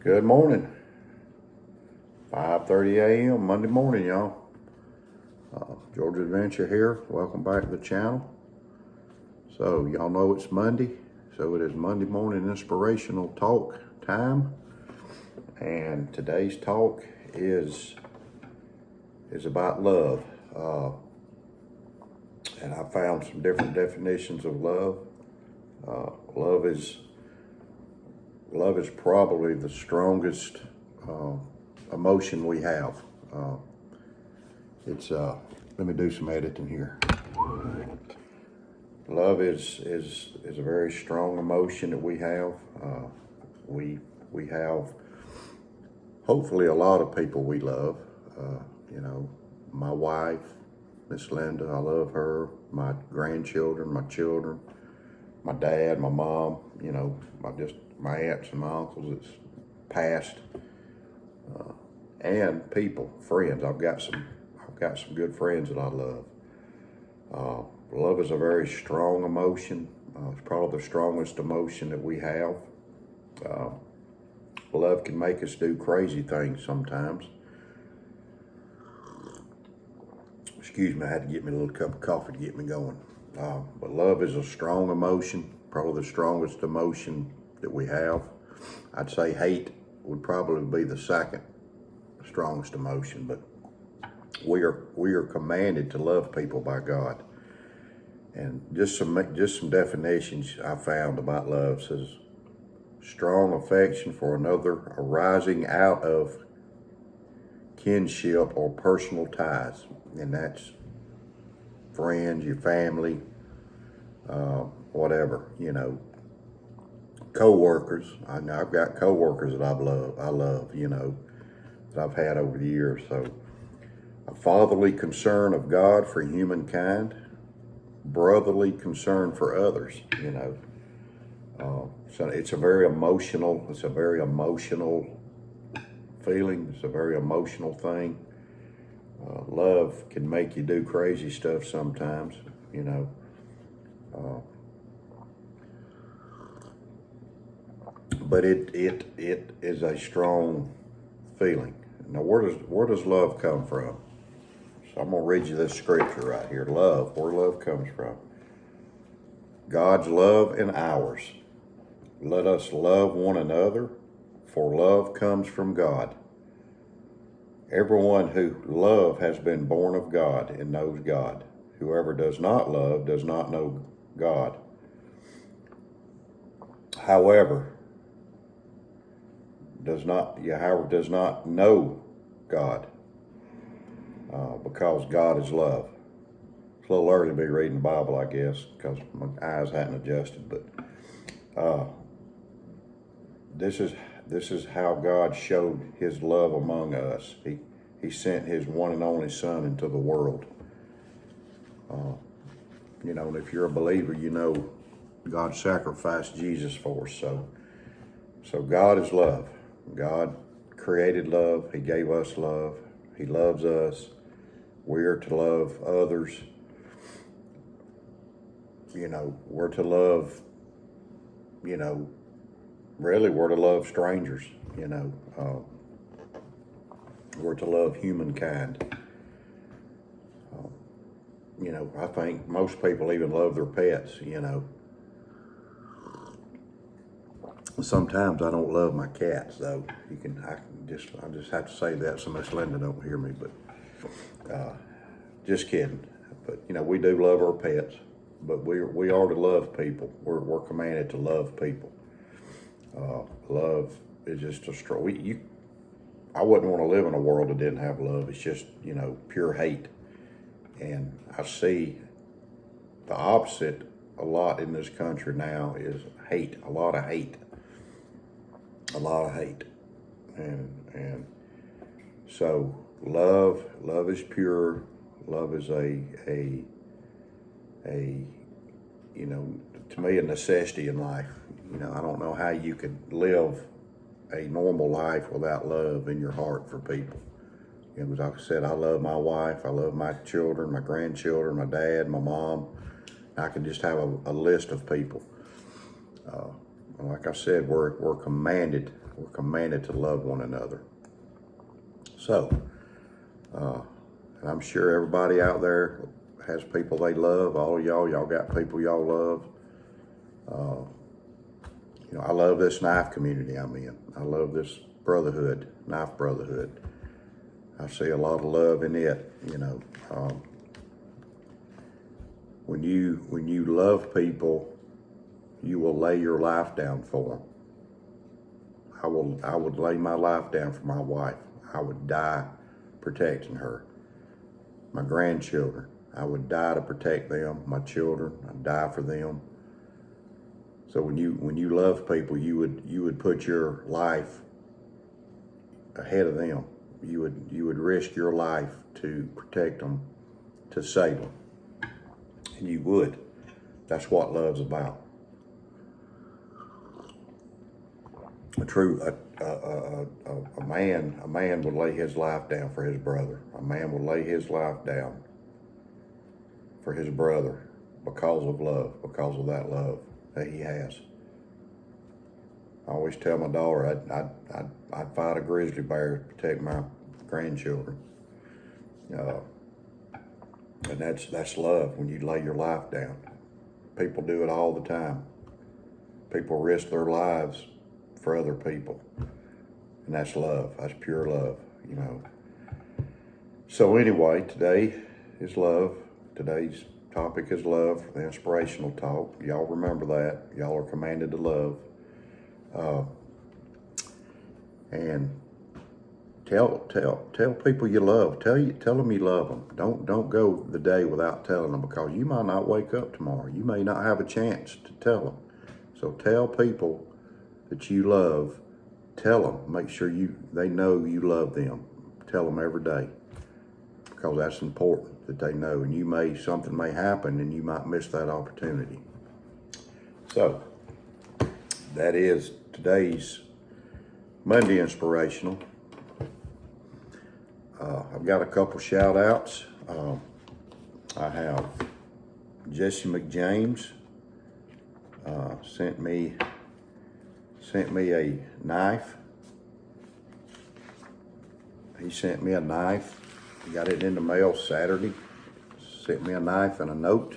Good morning. 5:30 a.m. Monday morning, y'all. Georgia Adventure here. Welcome back to the channel. So y'all know it's Monday, so it is Monday morning inspirational talk time. And today's talk is about love. And I found some different definitions of love. Love is probably the strongest emotion we have. Let me do some editing here. Love is a very strong emotion that we have. We have hopefully a lot of people we love. My wife, Miss Linda, I love her. My grandchildren, my children, my dad, my mom. My aunts and my uncles that's passed, and people, friends. I've got some good friends that I love. Love is a very strong emotion. It's probably the strongest emotion that we have. Love can make us do crazy things sometimes. Excuse me, I had to get me a little cup of coffee to get me going. But love is a strong emotion, probably the strongest emotion that we have. I'd say hate would probably be the second strongest emotion, but we are commanded to love people by God. And just some definitions I found about love says strong affection for another arising out of kinship or personal ties, and that's friends, your family, whatever, co-workers. I've got co-workers that I love, that I've had over the years. So a fatherly concern of God for humankind, brotherly concern for others, so it's a very emotional feeling. It's a very emotional thing. Love can make you do crazy stuff sometimes, but it is a strong feeling. Now, where does love come from? So I'm gonna read you this scripture right here. Love, where love comes from. God's love and ours. Let us love one another, for love comes from God. Everyone who loves has been born of God and knows God. Whoever does not love does not know God. However, does not know God, because God is love. It's a little early to be reading the Bible, I guess, because my eyes hadn't adjusted, but this is how God showed his love among us. He sent his one and only son into the world. And if you're a believer, God sacrificed Jesus for us. So God is love. God created love. He gave us love. He loves us. We're to love others. We're to love, really we're to love strangers, we're to love humankind. I think most people even love their pets, Sometimes I don't love my cats, though. I just have to say that so Miss Linda don't hear me, but just kidding. But we do love our pets, but we are to love people. We're commanded to love people. Love is just a strong. I wouldn't want to live in a world that didn't have love. It's just pure hate, and I see the opposite a lot in this country now is hate. A lot of hate. And so love is pure. Love is to me, a necessity in life. I don't know how you could live a normal life without love in your heart for people. Like I said, I love my wife, I love my children, my grandchildren, my dad, my mom. I can just have a list of people. Like I said, we're commanded We're commanded to love one another. So, and I'm sure everybody out there has people they love. All of y'all got people y'all love. I love this knife community I'm in. I love this brotherhood, knife brotherhood. I see a lot of love in it. When you love people, you will lay your life down for them. I would lay my life down for my wife. I would die protecting her. My grandchildren, I would die to protect them. My children, I'd die for them. So when you love people, you would put your life ahead of them. You would risk your life to protect them, to save them, and you would. That's what love's about. A man would lay his life down for his brother. A man would lay his life down for his brother because of love, because of that love that he has. I always tell my daughter I'd fight a grizzly bear to protect my grandchildren. And that's love, when you lay your life down. People do it all the time. People risk their lives for other people. And that's love. That's pure love, So anyway, today is love. Today's topic is love, the inspirational talk. Y'all remember that. Y'all are commanded to love. And tell people you love. Tell them you love them. Don't go the day without telling them, because you might not wake up tomorrow. You may not have a chance to tell them. So tell people that you love. Tell them. Make sure they know you love them. Tell them every day, because that's important that they know. And something may happen, and you might miss that opportunity. So that is today's Monday Inspirational. I've got a couple shout outs. I have Jesse McJames sent me a knife. He sent me a knife. He got it in the mail Saturday. Sent me a knife and a note.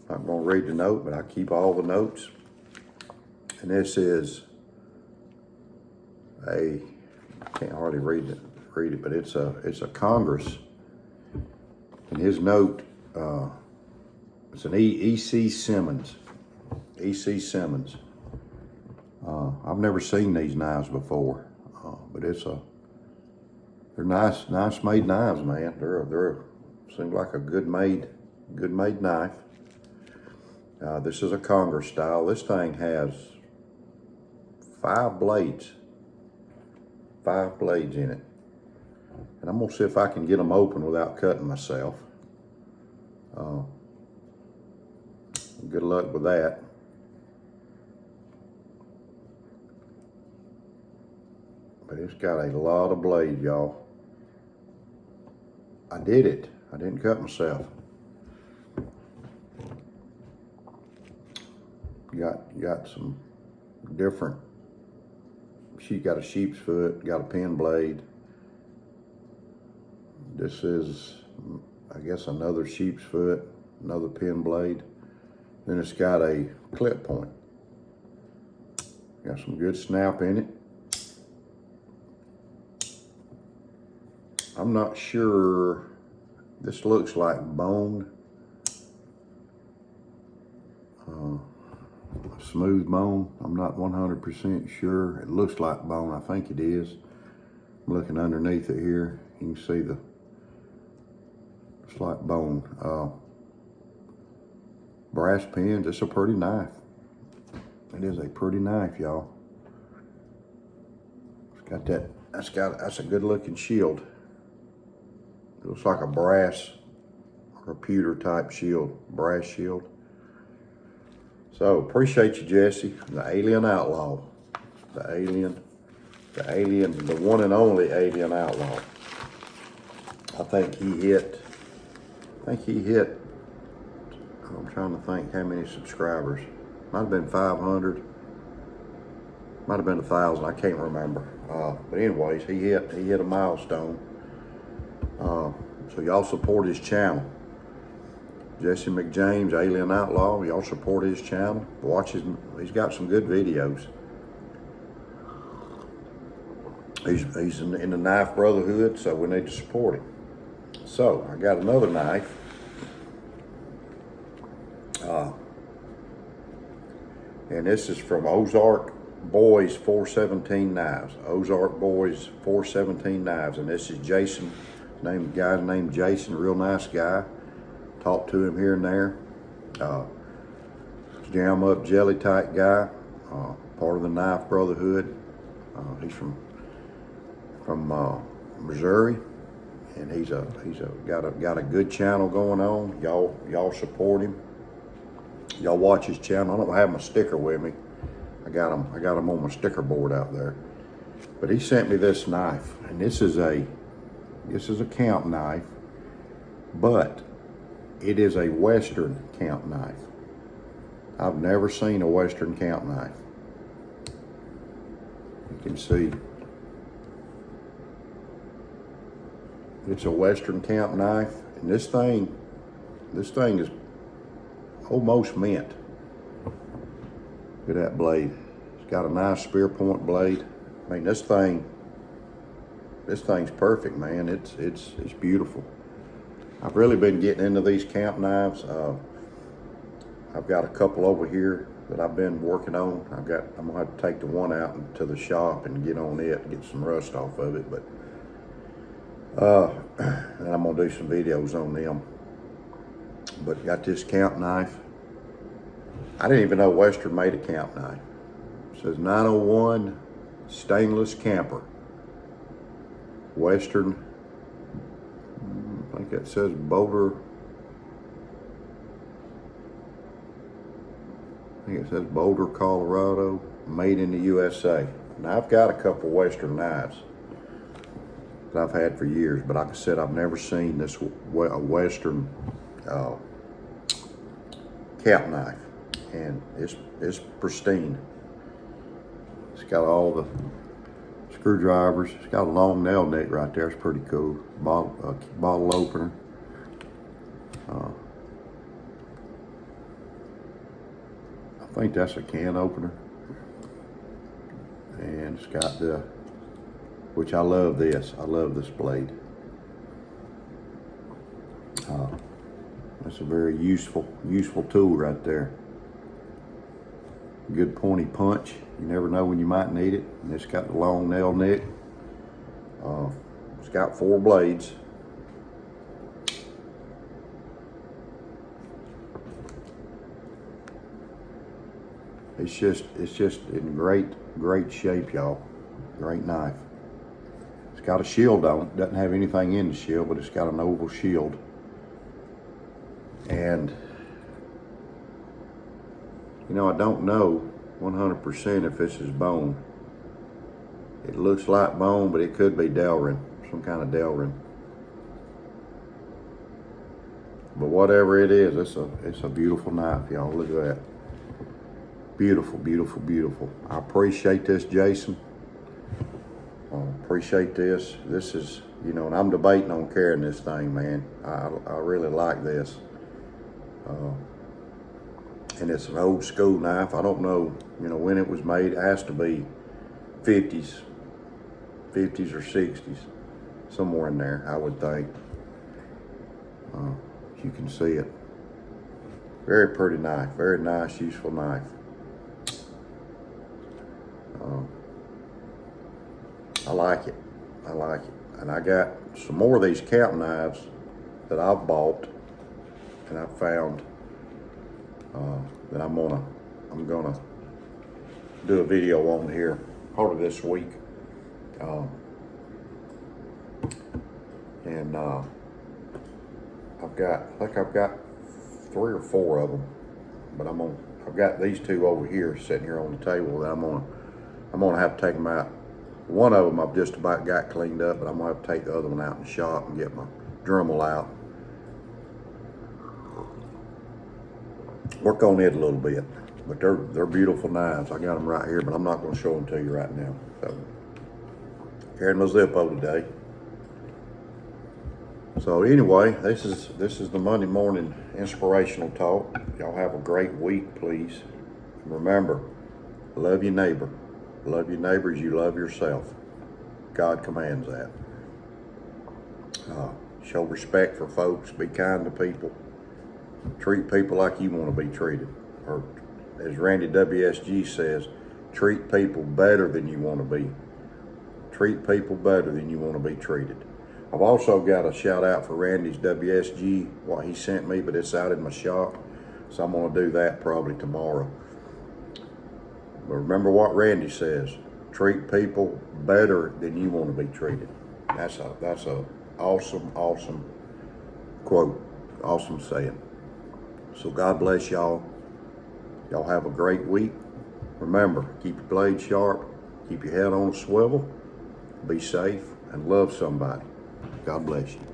I'm going to read the note, but I keep all the notes. And this is I can't hardly read it, but it's a Congress. And his note, it's an E.C. Simmons. E.C. Simmons. I've never seen these knives before, but they're nice made knives, man. They're seems like a good made knife. This is a Congress style. This thing has 5 blades in it. And I'm gonna see if I can get them open without cutting myself. Good luck with that. But it's got a lot of blades, y'all. I did it. I didn't cut myself. Got some different. She got a sheep's foot, got a pen blade. This is, I guess, another sheep's foot, another pen blade. Then it's got a clip point. Got some good snap in it. I'm not sure. This looks like bone. Smooth bone. I'm not 100% sure. It looks like bone. I think it is. I'm looking underneath it here. You can see it's like bone. Brass pins. It's a pretty knife. It is a pretty knife, y'all. It's got that. That's a good looking shield. It looks like a brass or pewter type shield, brass shield. So appreciate you, Jesse, the alien outlaw, the one and only alien outlaw. I think he hit, I'm trying to think how many subscribers. Might have been 500. Might have been 1,000. I can't remember. But anyways, he hit a milestone. So y'all support his channel. Jesse McJames, Alien Outlaw. Y'all support his channel. Watch his. He's got some good videos. He's in the knife brotherhood, so we need to support him. So I got another knife. And this is from Ozark Boys 417 Knives. Ozark Boys 417 Knives. And this is Jason, guy named Jason, real nice guy. Talked to him here and there. Jam up jelly type guy. Part of the Knife Brotherhood. He's from Missouri. And he's got a good channel going on. Y'all support him. Y'all watch his channel. I don't have my sticker with me. I got him on my sticker board out there. But he sent me this knife, and this is a camp knife, but it is a Western camp knife. I've never seen a Western camp knife. You can see it's a Western camp knife, and this thing is almost mint. Look at that blade. It's got a nice spear point blade. I mean, this thing's perfect, man. It's beautiful. I've really been getting into these camp knives. I've got a couple over here that I've been working on. I'm gonna have to take the one out to the shop and get on it and get some rust off of it. But and I'm gonna do some videos on them. But got this camp knife. I didn't even know Western made a camp knife. It says 901 stainless camper. Western, I think it says Boulder. I think it says Boulder, Colorado, made in the USA. Now I've got a couple Western knives that I've had for years, but like I said, I've never seen a Western camp knife, and it's pristine. It's got all the screwdrivers. It's got a long nail neck right there. It's pretty cool. Bottle opener. I think that's a can opener. And it's got which I love this. I love this blade. That's a very useful tool right there. Good pointy punch. You never know when you might need it. And it's got the long nail neck. It's got 4 blades. It's just in great shape, y'all. Great knife. It's got a shield on it. Doesn't have anything in the shield, but it's got an oval shield. And you know, I don't know 100% if this is bone. It looks like bone, but it could be Delrin, some kind of Delrin. But whatever it is, it's a beautiful knife, y'all. Look at that. Beautiful, beautiful, beautiful. I appreciate this, Jason. Appreciate this. This is, you know, and I'm debating on carrying this thing, man. I really like this. And it's an old school knife. I don't know, you know, when it was made. It has to be 50s or 60s, somewhere in there, I would think. You can see it. Very pretty knife. Very nice, useful knife. I like it. I like it. And I got some more of these camp knives that I've bought and I found that I'm gonna do a video on here probably this week. And I think I've got 3 or 4 of them, but I've got these 2 over here sitting here on the table that I'm gonna have to take them out. One of them I've just about got cleaned up, but I'm gonna have to take the other one out in the shop and get my Dremel out. Work on it a little bit. But they're beautiful knives. I got them right here, but I'm not going to show them to you right now. So, carrying my Zippo today. So anyway, this is the Monday morning inspirational talk. Y'all have a great week, please. Remember, love your neighbor. Love your neighbor as you love yourself. God commands that. Show respect for folks. Be kind to people. Treat people like you want to be treated. Or as Randy WSG says, treat people better than you want to be. Treat people better than you want to be treated. I've also got a shout out for Randy's WSG, what he sent me, but it's out in my shop. So I'm going to do that probably tomorrow. But remember what Randy says, treat people better than you want to be treated. That's a awesome quote, awesome saying. So God bless y'all. Y'all have a great week. Remember, keep your blade sharp, keep your head on a swivel, be safe, and love somebody. God bless you.